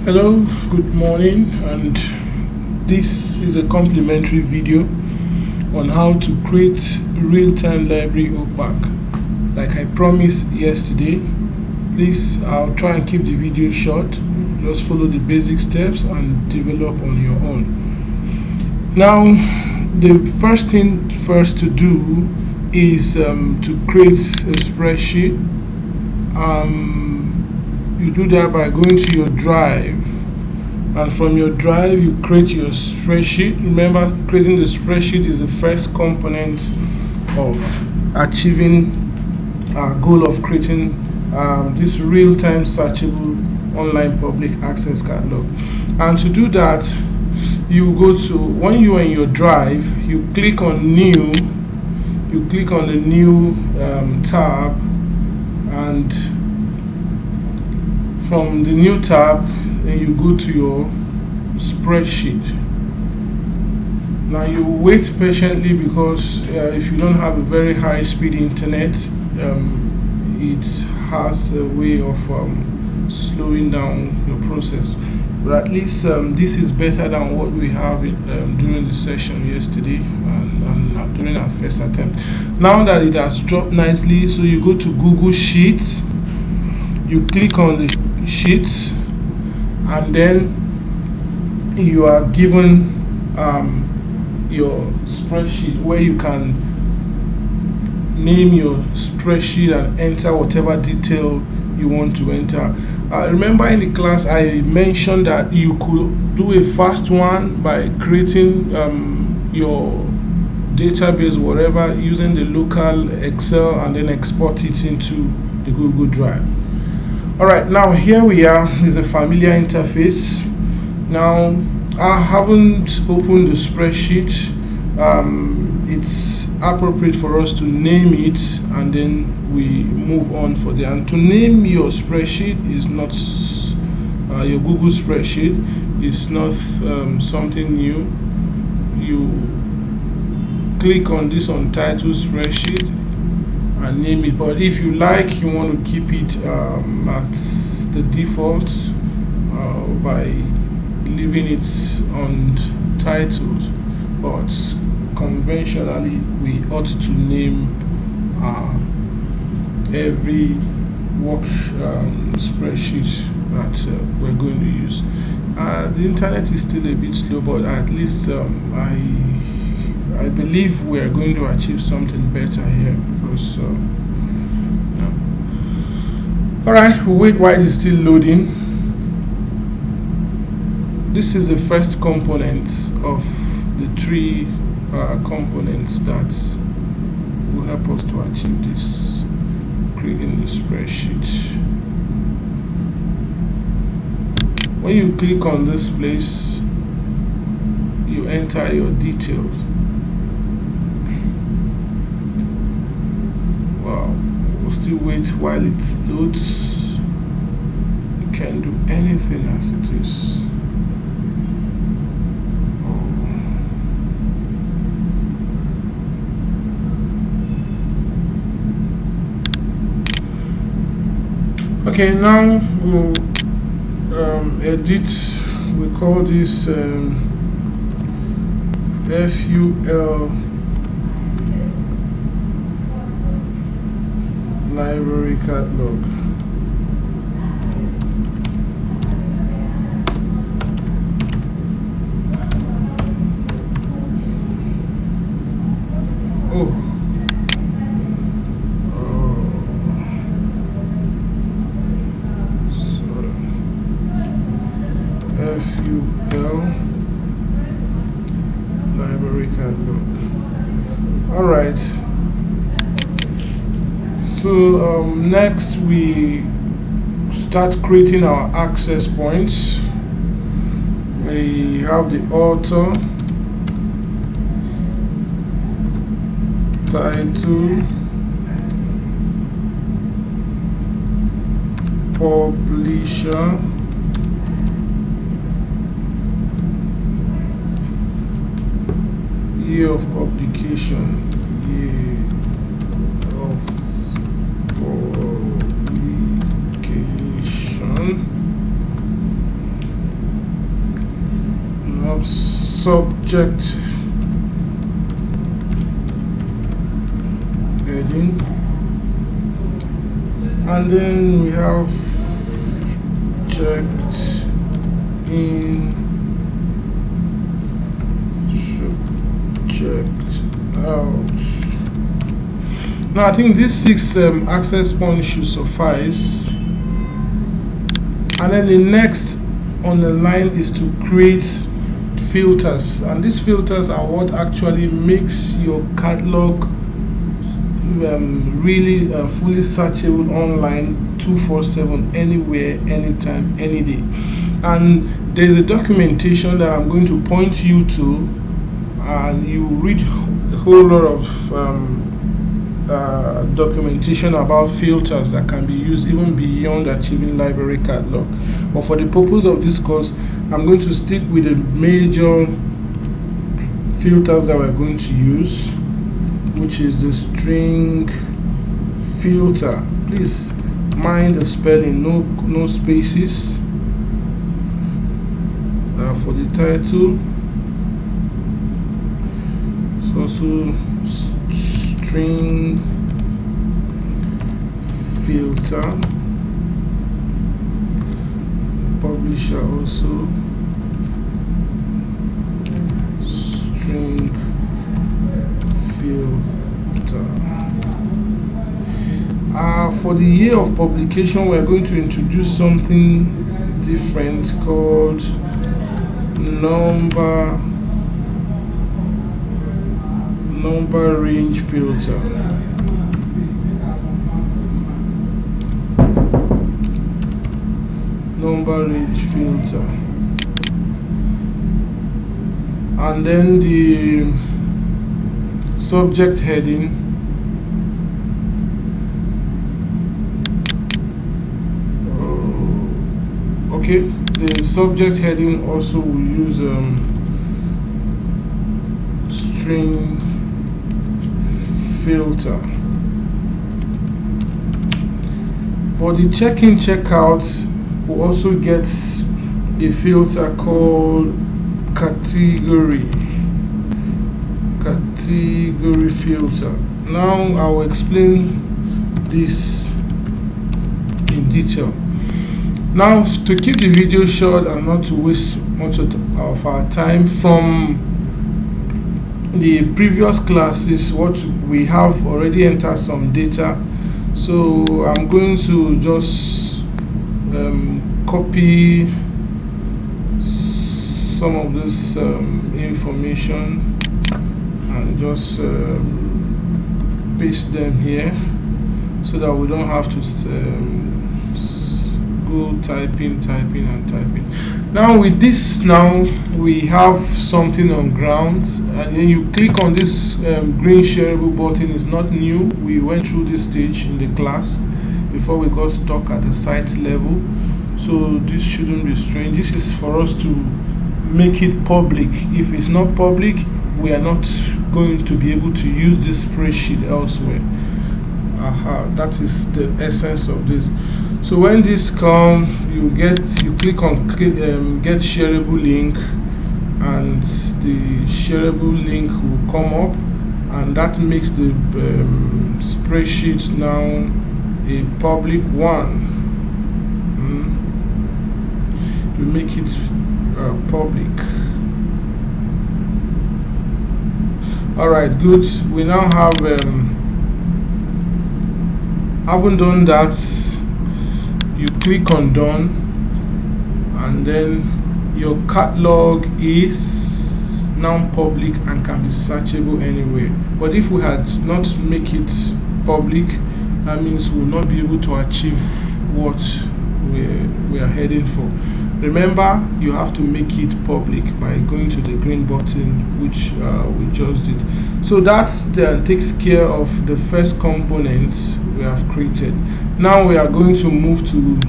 Hello, good morning, and this is a complimentary video on how to create real-time library OPAC. Like I promised yesterday, please, I'll try and keep the video short. Just follow the basic steps and develop on your own. Now, the first thing to do is to create a spreadsheet. You do that by going to your drive, and from your drive you create your spreadsheet. Remember, creating the spreadsheet is the first component of achieving our goal of creating this real-time searchable online public access catalog. And to do that, you go to, when you are in your drive, you click on new, you click on the new tab, and from the new tab, then you go to your spreadsheet. Now you wait patiently, because if you don't have a very high speed internet, it has a way of slowing down your process. But at least this is better than what we have during the session yesterday and during our first attempt. Now that it has dropped nicely, so you go to Google Sheets, you click on the sheets, and then you are given your spreadsheet, where you can name your spreadsheet and enter whatever detail you want to enter. Remember, in the class I mentioned that you could do a fast one by creating your database, whatever, using the local Excel, and then export it into the Google Drive. Alright, now here we are. Is a familiar interface. Now I haven't opened the spreadsheet. It's appropriate for us to name it, and then we move on for the. And to name your spreadsheet is not your Google spreadsheet is not something new. You click on this untitled spreadsheet and name it, but if you like, you want to keep it at the default by leaving it untitled. But conventionally, we ought to name every work spreadsheet that we're going to use. The internet is still a bit slow, but at least I believe we are going to achieve something better here, because alright, we'll wait while it's still loading. This is the first component of the three components that will help us to achieve this, creating the spreadsheet. When you click on this place, you enter your details. We'll still wait while it loads. You can do anything as it is. Okay, now we'll edit. We call this FUL library catalog. FUL library catalog. Alright, so next we start creating our access points. We have the author, title, publisher, year of publication, year of publication, subject heading, and then we have checked in, checked out. Now I think these 6 access points should suffice, and then the next on the line is to create filters, and these filters are what actually makes your catalog really fully searchable online 247, anywhere, anytime, any day. And there's a documentation that I'm going to point you to, and you read a whole lot of documentation about filters that can be used even beyond achieving library catalog. But for the purpose of this course, I'm going to stick with the major filters that we're going to use, which is the string filter. Please mind the spelling, no spaces. For the title, it's also string filter. Publisher also string filter. For the year of publication, we're going to introduce something different called number range filter. Number range filter. And then the subject heading, okay, the subject heading also will use string filter. But the check-in, check-out will also get a filter called category filter. Now I will explain this in detail. Now, to keep the video short and not to waste much of our time, from the previous classes, what we have already entered some data, so I'm going to just copy some of this information and just paste them here, so that we don't have to go typing. Now with this, now we have something on ground, and then you click on this green shareable button. It's not new, we went through this stage in the class before we got stuck at the site level, so this shouldn't be strange. This is for us to make it public. If it's not public, we are not going to be able to use this spreadsheet elsewhere. That is the essence of this. So when this comes, you click on get shareable link, and the shareable link will come up, and that makes the spreadsheet now a public one. We make it public. Alright, good. We now have haven't done that. You click on done, and then your catalog is now public and can be searchable anywhere. But if we had not make it public, that means we'll not be able to achieve what we are heading for. Remember, you have to make it public by going to the green button, which we just did. So that takes care of the first component we have created. Now we are going to move to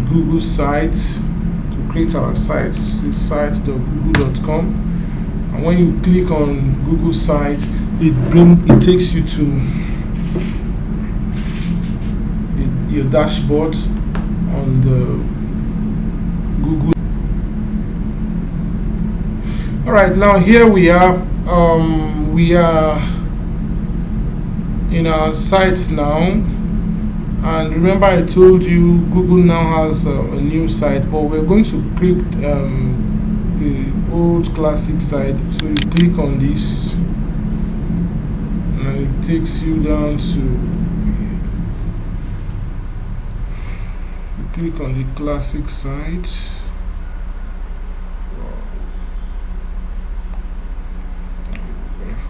Google site to create our site. This is site.google.com, and when you click on Google site, it takes you to your dashboard on the Google. All right, now here we are in our site now, and remember I told you Google now has a new site, but we're going to click the old classic site. So you click on this and it takes you down to, you click on the classic site.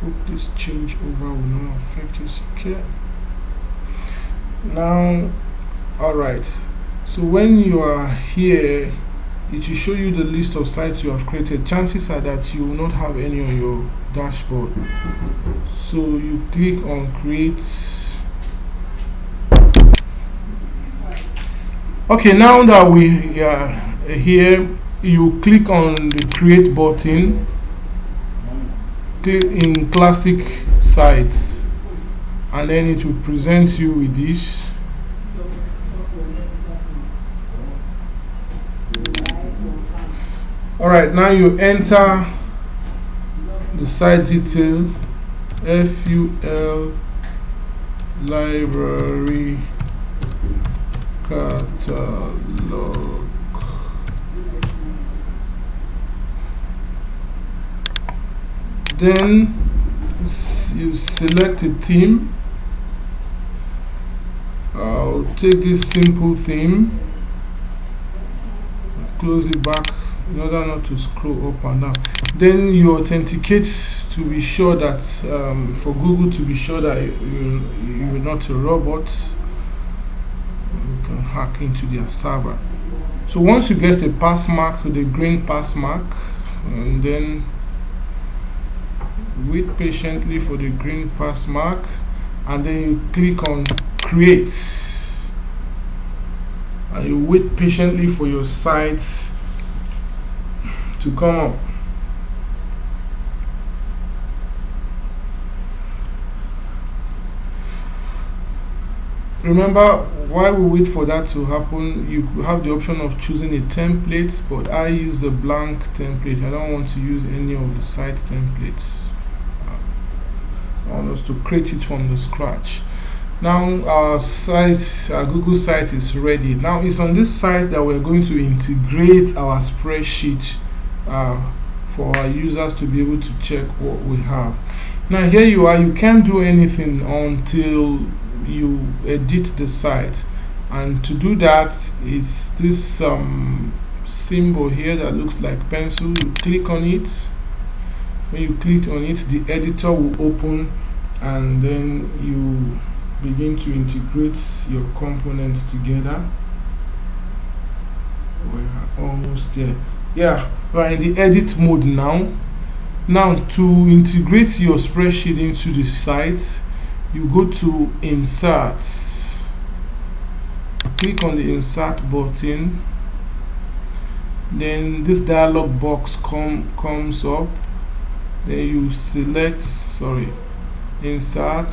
Hope this change over will not affect us. Okay. Now, all right. So when you are here, it will show you the list of sites you have created. Chances are that you will not have any on your dashboard. So you click on create. Okay. Now that we are here, you click on the create button in classic sites, and then it will present you with this. Alright, now you enter the site detail, FUL library catalog. Then you select a theme. I'll take this simple theme, close it back in order not to scroll up and down. Then you authenticate to be sure that for Google to be sure that you're not a robot. You can hack into their server. So once you get a pass mark with a green pass mark, and then wait patiently for the green pass mark, and then you click on create, and you wait patiently for your site to come up. Remember, while we wait for that to happen, you have the option of choosing a template, but I use a blank template. I don't want to use any of the site templates. I want us to create it from the scratch. Now our site, our Google site is ready. Now it's on this site that we're going to integrate our spreadsheet for our users to be able to check what we have. Now here you are. You can't do anything until you edit the site, and to do that, it's this symbol here that looks like pencil. You click on it. When you click on it, the editor will open, and then you begin to integrate your components together. We're almost there. Yeah, we're in the edit mode now. Now to integrate your spreadsheet into the site, you go to insert, click on the insert button, then this dialog box comes up. Then you select insert,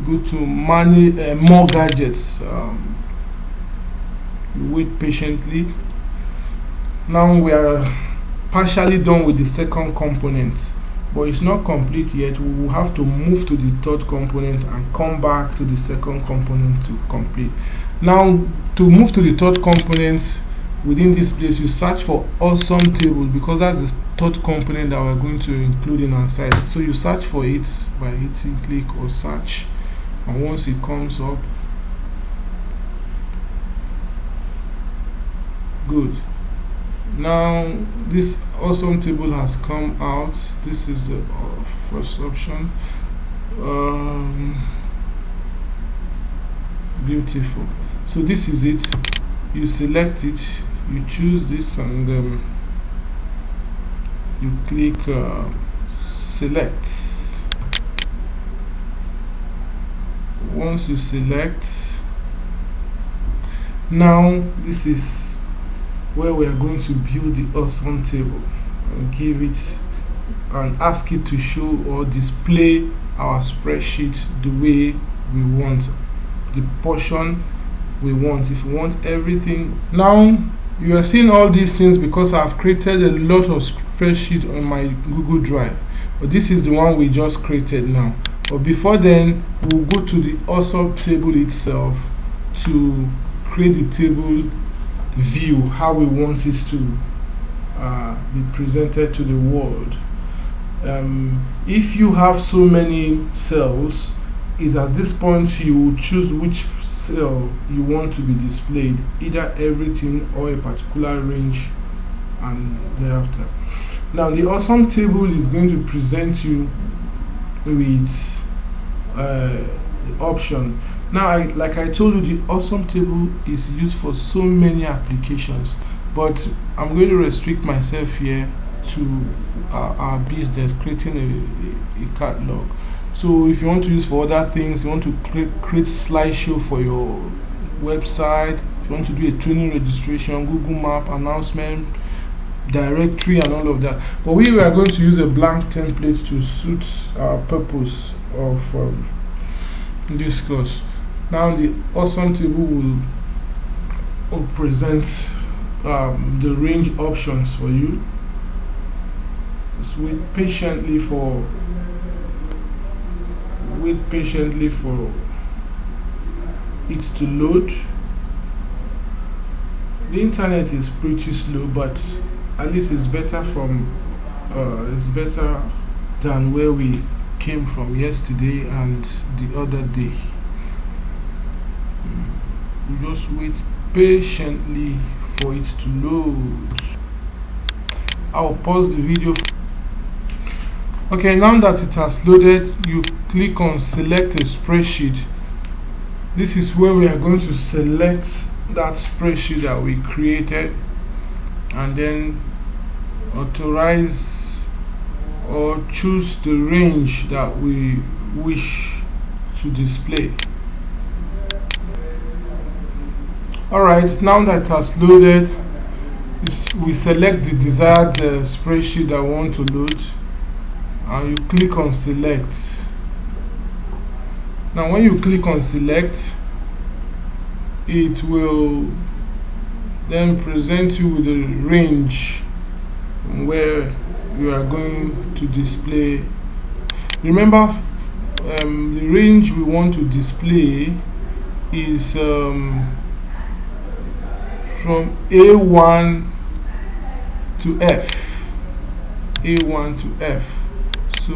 go to more gadgets. Wait patiently. Now we are partially done with the second component, but it's not complete yet. We will have to move to the third component and come back to the second component to complete. Now to move to the third component, within this place you search for awesome tables, because that's the third component that we're going to include in our site. So you search for it by hitting click or search, and once it comes up, good. Now this awesome table has come out. This is the first option. Beautiful. So this is it. You select it, you choose this, and you click select. Once you select, now this is where we are going to build the awesome table and give it and ask it to show or display our spreadsheet the way we want, the portion we want. If you want everything, now you are seeing all these things because I've created a lot of spreadsheet on my Google Drive, but this is the one we just created now. But before then, we'll go to the awesome table itself to create the table view, how we want it to be presented to the world. If you have so many cells, at this point you will choose which cell you want to be displayed, either everything or a particular range, and thereafter. Now the awesome table is going to present you with the option. Now, like I told you, the awesome table is used for so many applications, but I'm going to restrict myself here to our business, creating a catalog. So if you want to use for other things, you want to create slideshow for your website, if you want to do a training registration, Google Map announcement, directory, and all of that. But we are going to use a blank template to suit our purpose of this course. Now the awesome table will present the range options for you. Just wait patiently for it to load. The internet is pretty slow, but at least it's better than where we came from yesterday and the other day. We just wait patiently for it to load. I'll pause the video. Okay, now that it has loaded, you click on select a spreadsheet. This is where we are going to select that spreadsheet that we created, and then authorize or choose the range that we wish to display. Alright, now that it has loaded, we select the desired spreadsheet that we want to load, and you click on select. Now when you click on select, it will then present you with a range where you are going to display. Remember, the range we want to display is from A1 to F. A1 to F. So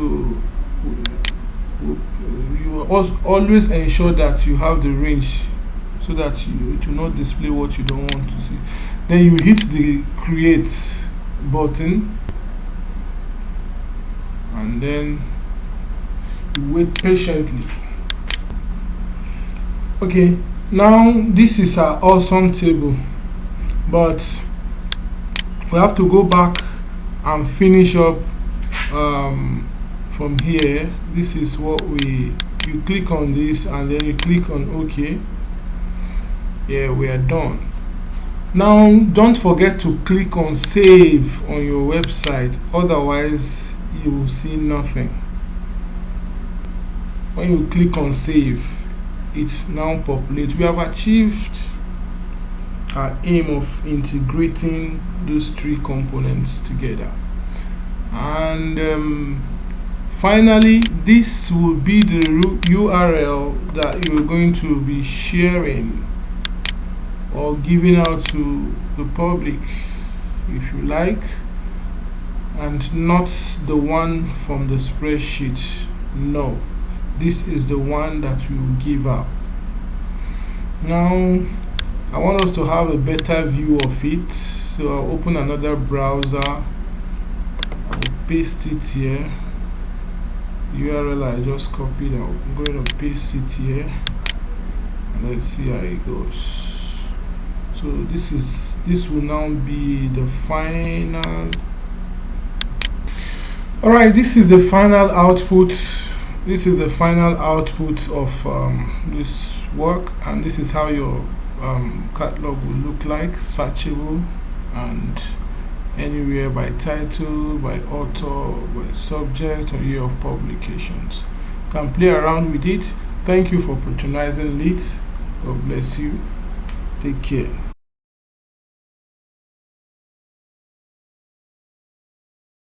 you always ensure that you have the range, so that it will not display what you don't want to see. Then you hit the create button, and then you wait patiently. Okay, now this is our awesome table, but we have to go back and finish up from here. This is what you click on this, and then you click on OK. Yeah, we are done. Now don't forget to click on save on your website, otherwise you will see nothing. When you click on save, it's now populates. We have achieved our aim of integrating those three components together, and finally this will be the URL that you're going to be sharing or giving out to the public, if you like, and not the one from the spreadsheet. No, this is the one that we will give out. Now I want us to have a better view of it, so I'll open another browser, I'll paste it here. URL I just copied, I'm going to paste it here, and let's see how it goes. So this will now be the final. Alright, this is the final output. This is the final output of this work, and this is how your catalog will look like: searchable and anywhere by title, by author, by subject, or year of publications. You can play around with it. Thank you for patronizing it. God bless you. Take care.